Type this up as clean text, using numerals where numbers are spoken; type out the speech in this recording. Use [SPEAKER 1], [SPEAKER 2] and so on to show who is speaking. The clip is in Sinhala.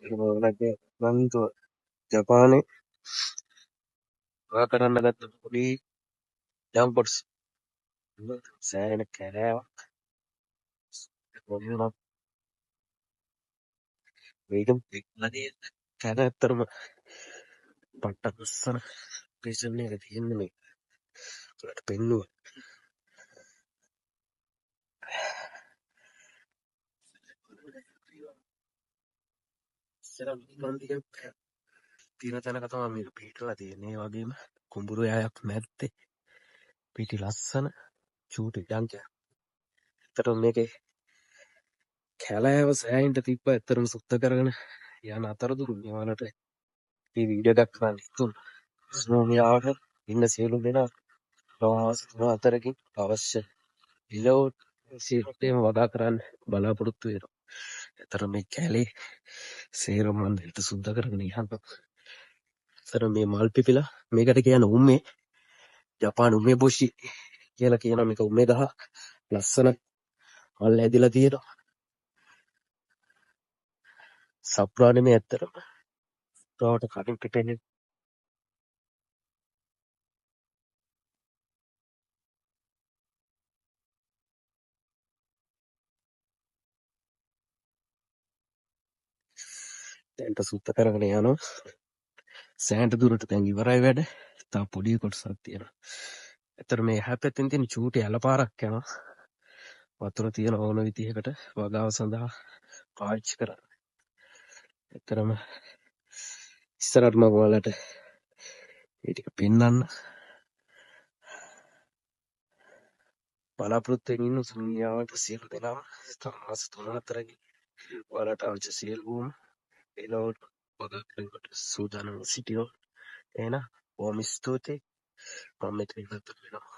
[SPEAKER 1] ඒගොල්ලන්ගේ මන්තුව ජපානයේ ඔයා කරන්න ගත්ත පොඩි ජම්පොට්ස් සෑහෙන කැරෑවක් මොනවා වේගම් එක්ලදී කැර ඇත්තරම පට්ට ලස්සන පේෂන් එක තියෙන්නේ මේ ඔයාලට පෙන්නුවා ඉස්සර මන්දිය තියෙන තැනක තමයි මේක පිටලා තියෙන්නේ. ඒ වගේම කුඹුරු යායක් මැද්දේ පිටි ලස්සන චූටි ජංකයක්. ඇත්තටම මේකේ කැලෑව සෑහෙන්න තිබ්බා. ඇත්තටම සුත්ත කරගෙන යන අතරතුර මේවලට මේ වීඩියෝ එකක් කරන්න හිතුණා. ස්නෝමියාවට ඉන්න සියලු දෙනා ප්‍රවාස තුන අතරකින් අවශ්‍ය ඉලව් සියල්ලම වගා කරන්න බලාපොරොත්තු වෙනවා. ඇත්තට මේ කැලේ සේරම මන් හිත සුද්ධ කරගෙන යනවා. ඇත්තට මේ මල් පිපිලා මේකට කියන උම්මේ ජපාන උම්මේ බොෂි කියලා කියන මේක උම්මේ ගහ ලස්සන මල් ඇදිලා තියෙනවා. සප්‍රාණෙමේ ඇත්තටම ප්‍රවට කටින් පිපෙන්නේ දැන්ට සුද්ධ කරගෙන යනවා. සෑහෙන දුරට දැන් ඉවරයි වැඩ. තව පොඩි කොටසක් තියෙනවා. ඇත්තට මේ එහා පැත්තෙන් තියෙන චූටි ඇලපාරක් යනවා. වතුර තියෙන ඕන විදිහකට වගාව සඳහා පාවිච්චි කරන්න. ඇත්තටම ඉස්සරහට මම ඔයාලට ඒ ටික පෙන්වන්න බලාපොරොත්තු වෙමින් ඉන්න සුනියාවට සියලු දෙනාම තම මාස 3-4කින් ඔයාලට අවශ්‍ය සියලුම ඒලෝට වගා කරගන්න සූදානම් සිටිනවා. එහෙනම් බොහොම ස්තුතියි. මම මෙතනින් ඉවත් වෙනවා.